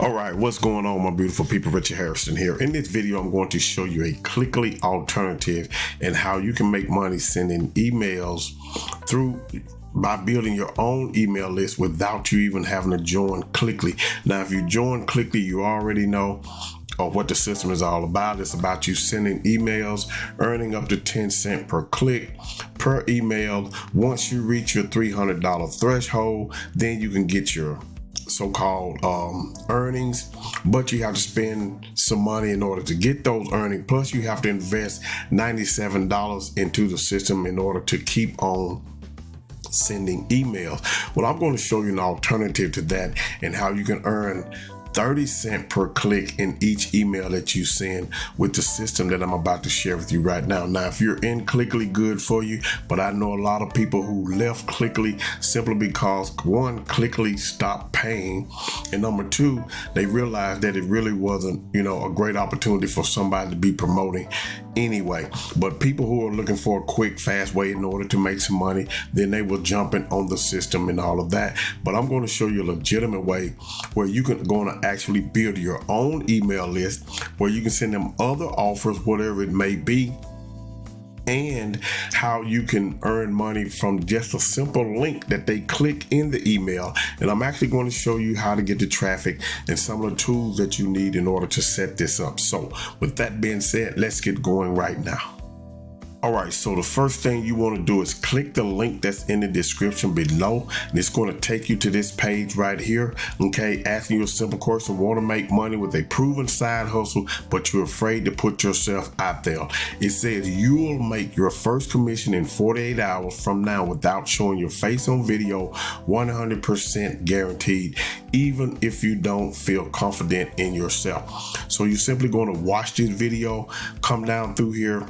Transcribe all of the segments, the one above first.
All right, what's going on, my beautiful people? Richard Hairston here. In this video, I'm going to show you a Cliqly alternative and how you can make money sending emails by building your own email list without you even having to join Cliqly. Now, if you join Cliqly, you already know what the system is all about. It's about you sending emails, earning up to 10 cents per click per email. Once you reach your $300 threshold, then you can get your so-called earnings, but you have to spend some money in order to get those earnings. Plus, you have to invest $97 into the system in order to keep on sending emails. Well, I'm going to show you an alternative to that and how you can earn 30 cents per click in each email that you send with the system that I'm about to share with you right now. Now, if you're in Cliqly, good for you, but I know a lot of people who left Cliqly simply because, one, Cliqly stopped paying, and number two, they realized that it really wasn't, a great opportunity for somebody to be promoting anyway. But people who are looking for a quick, fast way in order to make some money, then they will jump in on the system and all of that. But I'm going to show you a legitimate way where you can go on actually build your own email list where you can send them other offers, whatever it may be, and how you can earn money from just a simple link that they click in the email. And I'm actually going to show you how to get the traffic and some of the tools that you need in order to set this up. So with that being said, let's get going right now. All right, so the first thing you want to do is click the link that's in the description below, and it's going to take you to this page right here, okay, asking you a simple question: want to make money with a proven side hustle, but you're afraid to put yourself out there. It says you'll make your first commission in 48 hours from now without showing your face on video, 100% guaranteed, even if you don't feel confident in yourself. So you're simply going to watch this video, come down through here,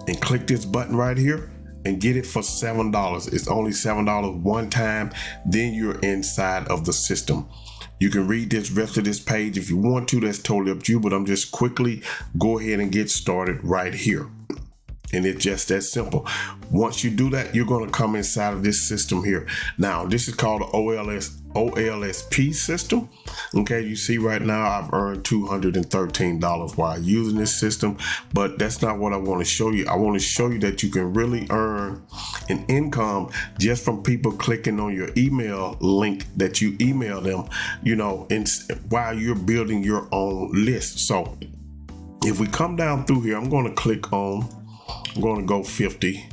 and click this button right here and get it for $7. It's only $7 one time, then you're inside of the system. You can read this rest of this page if you want to, that's totally up to you, but I'm just quickly go ahead and get started right here. And it's just that simple. Once you do that, you're going to come inside of this system here. Now, this is called the OSP system. Okay, you see right now I've earned $213 while using this system, but that's not what I want to show you. I want to show you that you can really earn an income just from people clicking on your email link that you email them, while you're building your own list. So if we come down through here, I'm going to go 50.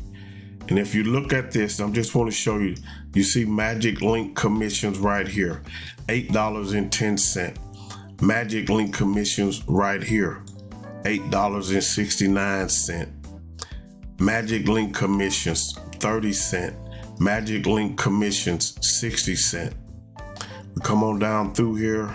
And if you look at this, I just want to show you, you see magic link commissions right here, $8.10. Magic link commissions right here, $8.69. Magic link commissions, 30 cents. Magic link commissions, 60 cents. We come on down through here.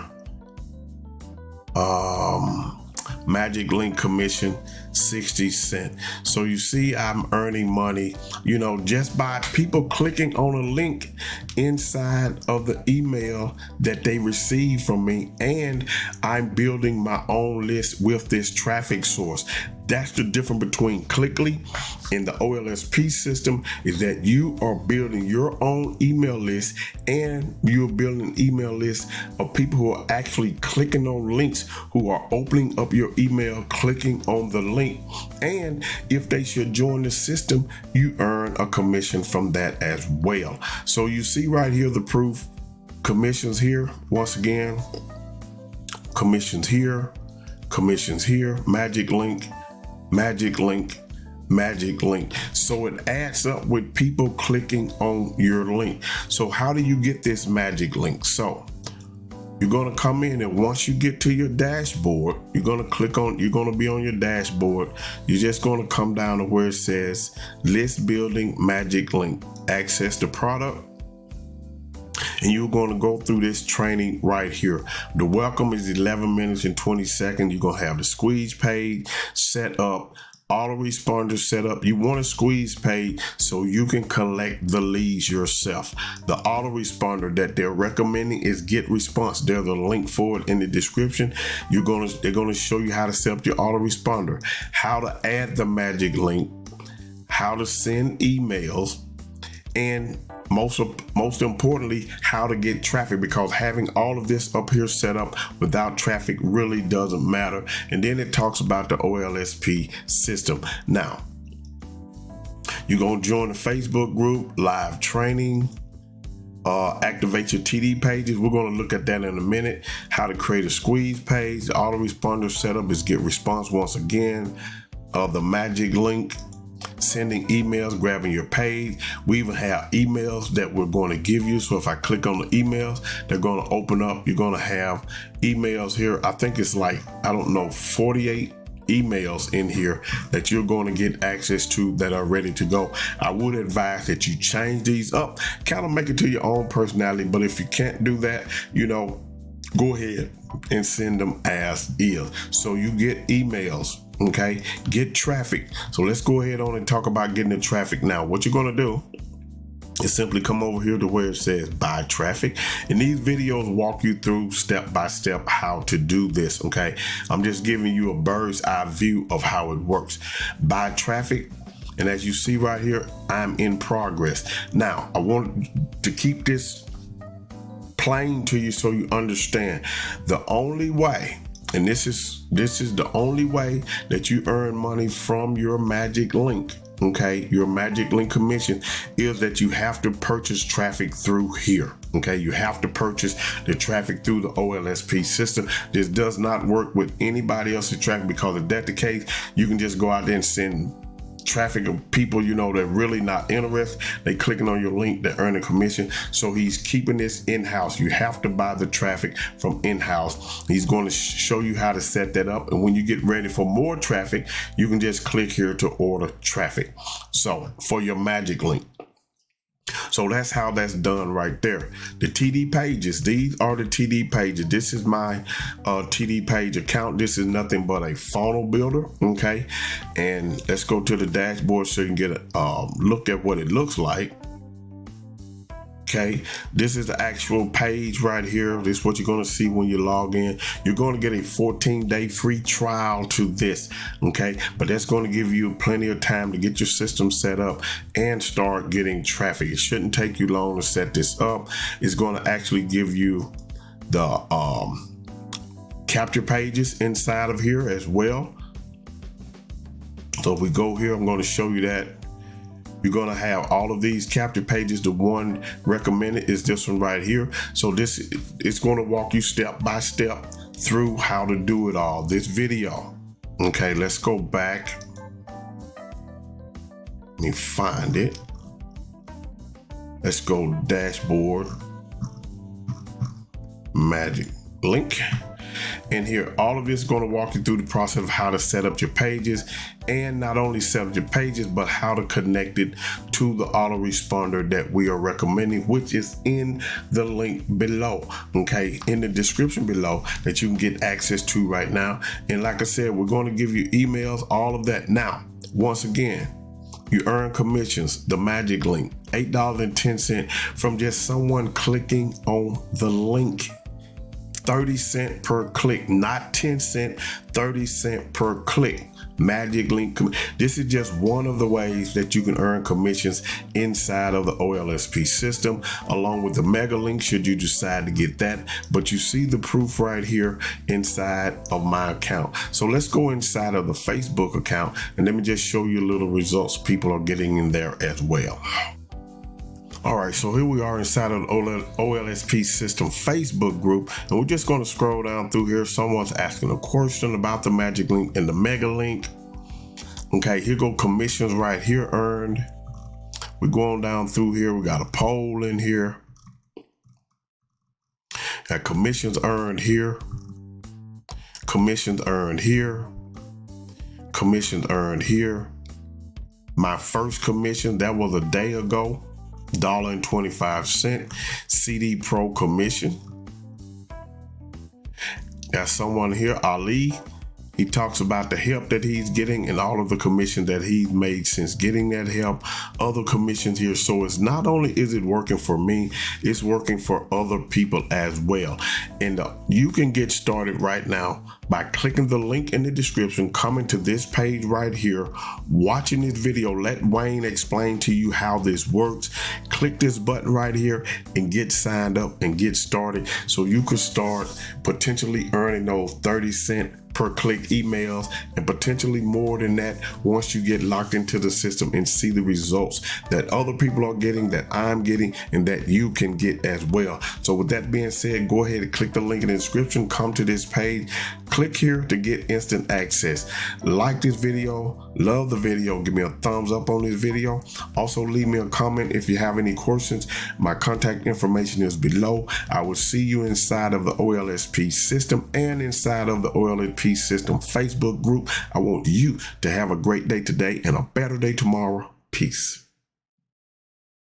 Magic link commission, 60 cents. So you see I'm earning money, just by people clicking on a link inside of the email that they receive from me, and I'm building my own list with this traffic source. That's the difference between Cliqly and the OSP system, is that you are building your own email list, and you're building an email list of people who are actually clicking on links, who are opening up your email, clicking on the link. And if they should join the system, you earn a commission from that as well. So you see right here the proof. Commissions here, once again, commissions here, magic link, magic link, magic link. So it adds up with people clicking on your link. So how do you get this magic link? So you're going to come in, and once you get to your dashboard, you're going to be on your dashboard. You're just going to come down to where it says list building magic link, access the product. And you're going to go through this training right here. The welcome is 11 minutes and 20 seconds. You're going to have the squeeze page set up, autoresponder set up. You want a squeeze page so you can collect the leads yourself. The autoresponder that they're recommending is Get Response. There's a link for it in the description. They're going to show you how to set up your autoresponder, how to add the magic link, how to send emails, and most importantly, how to get traffic, because having all of this up here set up without traffic really doesn't matter. And then it talks about the OSP system. Now, you're going to join the Facebook group, live training, activate your TD pages. We're going to look at that in a minute. How to create a squeeze page. The autoresponder setup is get response once again. The magic link, sending emails, grabbing your page. We even have emails that we're going to give you. So if I click on the emails, they're going to open up. You're going to have emails here. I think it's like, I don't know, 48 emails in here that you're going to get access to that are ready to go. I would advise that you change these up, kind of make it to your own personality. But if you can't do that, go ahead and send them as is. So you get emails, okay? Get traffic. So let's go ahead on and talk about getting the traffic now. What you're going to do is simply come over here to where it says buy traffic. And these videos walk you through step by step how to do this, okay? I'm just giving you a bird's eye view of how it works. Buy traffic. And as you see right here, I'm in progress. Now, I want to keep this plain to you so you understand. The only way, and this is the only way that you earn money from your magic link, okay, your magic link commission, is that you have to purchase traffic through here. Okay, you have to purchase the traffic through the OSP system. This does not work with anybody else's traffic, because if that's the case, you can just go out there and send traffic of people they're really not interested. They clicking on your link, they're earning commission. So he's keeping this in-house. You have to buy the traffic from in-house. He's going to show you how to set that up, and when you get ready for more traffic, you can just click here to order traffic. So for your magic link, so that's how that's done right there. The TD pages, these are the TD pages. This is my TD page account. This is nothing but a funnel builder, okay? And let's go to the dashboard so you can get a look at what it looks like. Okay, this is the actual page right here. This is what you're going to see when you log in. You're going to get a 14-day free trial to this, okay? But that's going to give you plenty of time to get your system set up and start getting traffic. It shouldn't take you long to set this up. It's going to actually give you the capture pages inside of here as well. So if we go here, I'm going to show you that. You're going to have all of these capture pages. The one recommended is this one right here. So this is going to walk you step by step through how to do it all. This video. Okay, let's go back. Let me find it. Let's go dashboard, magic link. And here, all of this is going to walk you through the process of how to set up your pages, and not only set up your pages, but how to connect it to the autoresponder that we are recommending, which is in the link below, okay, in the description below, that you can get access to right now. And like I said, we're going to give you emails, all of that. Now, once again, you earn commissions, the magic link, $8.10 from just someone clicking on the link. 30 cents per click, not 10 cents, 30 cents per click. Magic link. This is just one of the ways that you can earn commissions inside of the OSP system, along with the mega link should you decide to get that. But you see the proof right here inside of my account. So let's go inside of the Facebook account and let me just show you little results people are getting in there as well. All right, so here we are inside of the OSP System Facebook group, and we're just going to scroll down through here. Someone's asking a question about the magic link and the mega link. Okay, here go commissions right here earned. We're going down through here. We got a poll in here. Got commissions earned here. Commissions earned here. Commissions earned here. My first commission, that was a day ago. $1.25 CD Pro commission. Got someone here, Ali, He talks about the help that he's getting and all of the commission that he's made since getting that help, other commissions here. So it's not only is it working for me, it's working for other people as well. And you can get started right now by clicking the link in the description, coming to this page right here, watching this video. Let Wayne explain to you how this works. Click this button right here and get signed up and get started so you could start potentially earning those 30-cent per click emails and potentially more than that once you get locked into the system and see the results that other people are getting, that I'm getting, and that you can get as well. So with that being said, go ahead and click the link in the description, come to this page, click here to get instant access. Like this video, love the video, give me a thumbs up on this video. Also leave me a comment if you have any questions. My contact information is below. I will see you inside of the OSP system and inside of the OSP System Facebook group. I want you to have a great day today and a better day tomorrow. Peace.